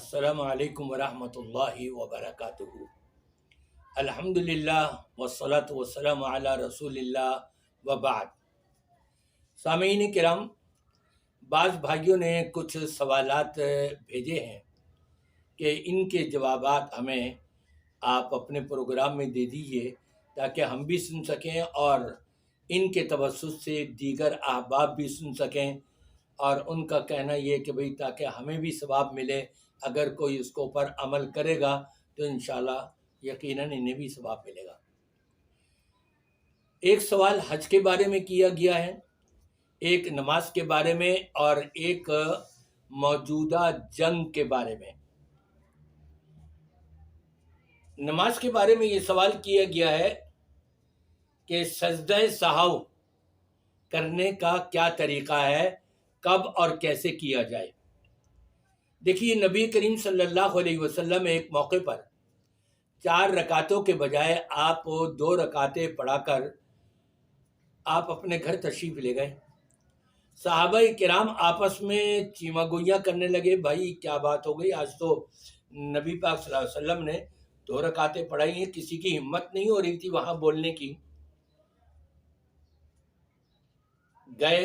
السلام علیکم ورحمۃ اللہ وبرکاتہ۔ الحمدللہ والصلاة والسلام علی رسول اللہ وبعد۔ سامعین کرام، بعض بھائیوں نے کچھ سوالات بھیجے ہیں کہ ان کے جوابات ہمیں آپ اپنے پروگرام میں دے دیجئے تاکہ ہم بھی سن سکیں اور ان کے توسط سے دیگر احباب بھی سن سکیں، اور ان کا کہنا یہ کہ بھئی تاکہ ہمیں بھی ثواب ملے، اگر کوئی اس کو پر عمل کرے گا تو انشاءاللہ یقیناً انہیں بھی ثواب ملے گا۔ ایک سوال حج کے بارے میں کیا گیا ہے، ایک نماز کے بارے میں، اور ایک موجودہ جنگ کے بارے میں۔ نماز کے بارے میں یہ سوال کیا گیا ہے کہ سجدہ سہو کرنے کا کیا طریقہ ہے، کب اور کیسے کیا جائے۔ دیکھیے، نبی کریم صلی اللہ علیہ وسلم ایک موقع پر 4 رکعتوں کے بجائے آپ 2 رکعتیں پڑھا کر آپ اپنے گھر تشریف لے گئے۔ صحابہ کرام آپس میں چیمہ گوئیاں کرنے لگے، بھائی کیا بات ہو گئی، آج تو نبی پاک صلی اللہ علیہ وسلم نے 2 رکعتیں پڑھائی ہیں، کسی کی ہمت نہیں ہو رہی تھی وہاں بولنے کی۔ گئے،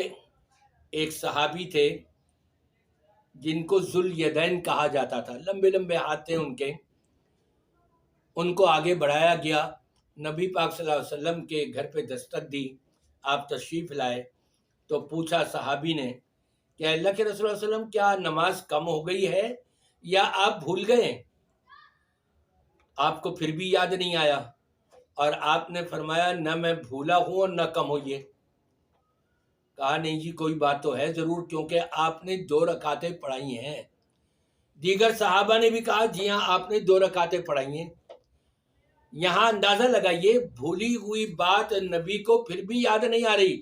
ایک صحابی تھے جن کو ذوالیدین کہا جاتا تھا، لمبے لمبے ہاتھ تھے ان کے، ان کو آگے بڑھایا گیا، نبی پاک صلی اللہ علیہ وسلم کے گھر پہ دستک دی، آپ تشریف لائے تو پوچھا صحابی نے کہ اللہ کے رسول صلی اللہ علیہ وسلم، کیا نماز کم ہو گئی ہے یا آپ بھول گئے، آپ کو پھر بھی یاد نہیں آیا؟ اور آپ نے فرمایا نہ میں بھولا ہوں اور نہ کم ہوئی ہے۔ کہا نہیں جی، کوئی بات تو ہے ضرور، کیونکہ آپ نے 2 رکعتیں پڑھائی ہیں۔ دیگر صحابہ نے بھی کہا جی ہاں، آپ نے 2 رکعتیں پڑھائی ہیں۔ یہاں اندازہ لگائیے، بھولی ہوئی بات نبی کو پھر بھی یاد نہیں آ رہی،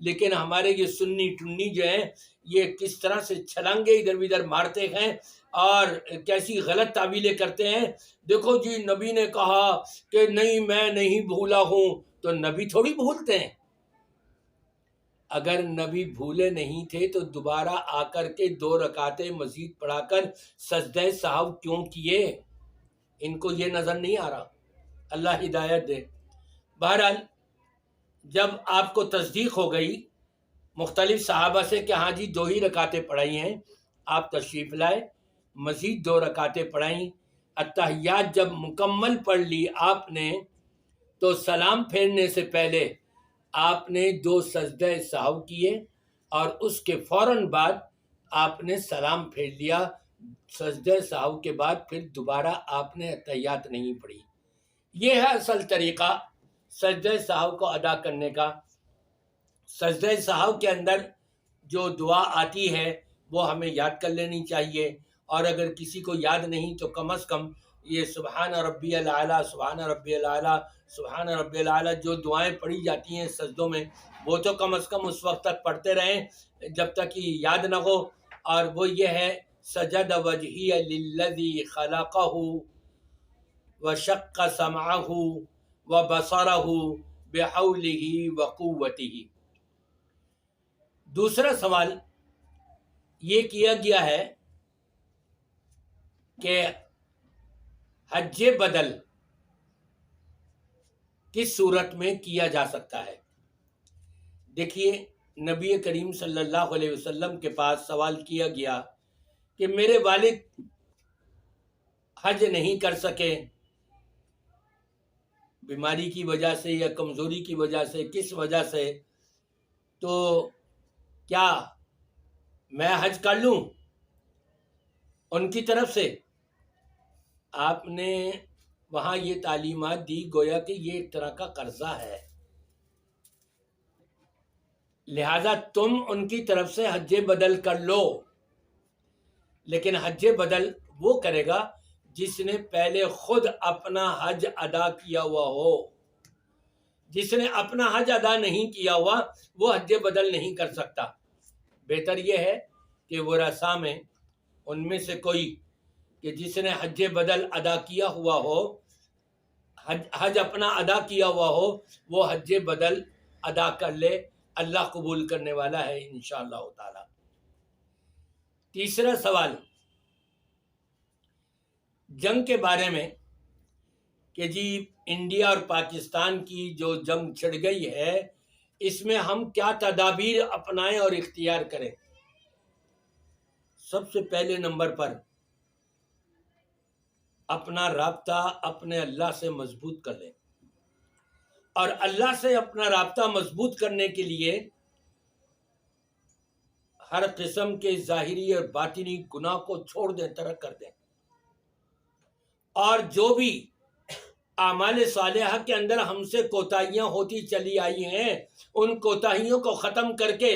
لیکن ہمارے یہ سنی ٹنی جو ہیں یہ کس طرح سے چھلانگے ادھر ادھر مارتے ہیں اور کیسی غلط تعویلیں کرتے ہیں۔ دیکھو جی، نبی نے کہا کہ نہیں میں نہیں بھولا ہوں، تو نبی تھوڑی بھولتے ہیں۔ اگر نبی بھولے نہیں تھے تو دوبارہ آ کر کے 2 رکعتیں مزید پڑھا کر سجدہ سہو کیوں کیے؟ ان کو یہ نظر نہیں آ رہا۔ اللہ ہدایت دے۔ بہرحال جب آپ کو تصدیق ہو گئی مختلف صحابہ سے کہ ہاں جی 2 ہی رکعتیں پڑھائی ہیں، آپ تشریف لائے، مزید 2 رکعتیں پڑھائیں۔ اتحیات جب مکمل پڑھ لی آپ نے تو سلام پھیرنے سے پہلے آپ نے 2 سجدہ سہو کیے، اور اس کے فوراً بعد آپ نے سلام پھیر لیا۔ سجدہ سہو کے بعد پھر دوبارہ آپ نے اتحیات نہیں پڑھی۔ یہ ہے اصل طریقہ سجدہ سہو کو ادا کرنے کا۔ سجدہ سہو کے اندر جو دعا آتی ہے وہ ہمیں یاد کر لینی چاہیے، اور اگر کسی کو یاد نہیں تو کم از کم یہ سبحان ربی الاعلیٰ، سبحان ربی الاعلیٰ، سبحان ربی الاعلیٰ جو دعائیں پڑھی جاتی ہیں سجدوں میں، وہ تو کم از کم اس وقت تک پڑھتے رہیں جب تک یہ یاد نہ ہو، اور وہ یہ ہے سجد وجہی للذی خلقہ وشق سمعہ وبصرہ بحولہ وقوتہ۔ دوسرا سوال یہ کیا گیا ہے کہ حج بدل کس صورت میں کیا جا سکتا ہے۔ دیکھیے، نبی کریم صلی اللہ علیہ وسلم کے پاس سوال کیا گیا کہ میرے والد حج نہیں کر سکے، بیماری کی وجہ سے یا کمزوری کی وجہ سے، کس وجہ سے، تو کیا میں حج کر لوں؟ ان کی طرف سے آپ نے وہاں یہ تعلیمات دی گویا کہ یہ ایک طرح کا قرضہ ہے، لہذا تم ان کی طرف سے حج بدل کر لو، لیکن حج بدل وہ کرے گا جس نے پہلے خود اپنا حج ادا کیا ہوا ہو۔ جس نے اپنا حج ادا نہیں کیا ہوا وہ حج بدل نہیں کر سکتا۔ بہتر یہ ہے کہ ورثاء میں ان میں سے کوئی کہ جس نے حج بدل ادا کیا ہوا ہو، حج اپنا ادا کیا ہوا ہو، وہ حج بدل ادا کر لے، اللہ قبول کرنے والا ہے انشاءاللہ تعالی۔ تیسرا سوال جنگ کے بارے میں کہ جی انڈیا اور پاکستان کی جو جنگ چھڑ گئی ہے، اس میں ہم کیا تدابیر اپنائیں اور اختیار کریں۔ سب سے پہلے نمبر پر اپنا رابطہ اپنے اللہ سے مضبوط کر لیں، اور اللہ سے اپنا رابطہ مضبوط کرنے کے لیے ہر قسم کے ظاہری اور باطنی گناہ کو چھوڑ دیں، ترک کر دیں، اور جو بھی اعمال صالحہ کے اندر ہم سے کوتاہیاں ہوتی چلی آئی ہیں، ان کوتاہیوں کو ختم کر کے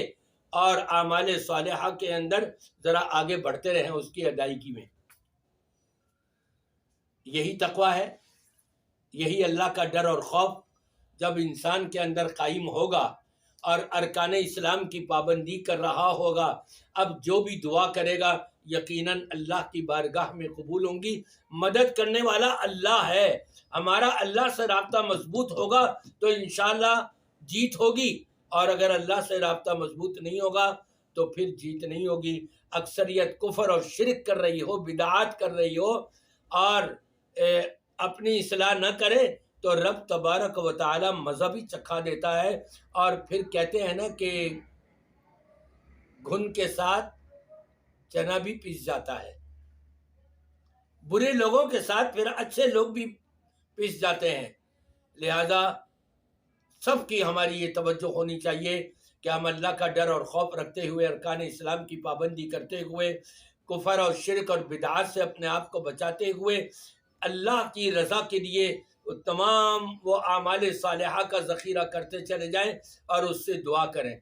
اور اعمال صالحہ کے اندر ذرا آگے بڑھتے رہیں اس کی ادائیگی میں۔ یہی تقویٰ ہے، یہی اللہ کا ڈر اور خوف جب انسان کے اندر قائم ہوگا اور ارکان اسلام کی پابندی کر رہا ہوگا، اب جو بھی دعا کرے گا یقیناً اللہ کی بارگاہ میں قبول ہوں گی۔ مدد کرنے والا اللہ ہے، ہمارا اللہ سے رابطہ مضبوط ہوگا تو انشاءاللہ جیت ہوگی، اور اگر اللہ سے رابطہ مضبوط نہیں ہوگا تو پھر جیت نہیں ہوگی۔ اکثریت کفر اور شرک کر رہی ہو، بدعات کر رہی ہو، اور اپنی اصلاح نہ کرے تو رب تبارک و تعالی مزہ بھی چکھا دیتا ہے، اور پھر کہتے ہیں نا کہ گھن کے ساتھ چنا بھی پس جاتا ہے۔ برے لوگوں کے ساتھ پھر اچھے لوگ بھی پس جاتے ہیں۔ لہذا سب کی ہماری یہ توجہ ہونی چاہیے کہ ہم اللہ کا ڈر اور خوف رکھتے ہوئے، ارکان اسلام کی پابندی کرتے ہوئے، کفر اور شرک اور بدعات سے اپنے آپ کو بچاتے ہوئے اللہ کی رضا کے لیے تمام وہ اعمال صالحہ کا ذخیرہ کرتے چلے جائیں اور اس سے دعا کریں۔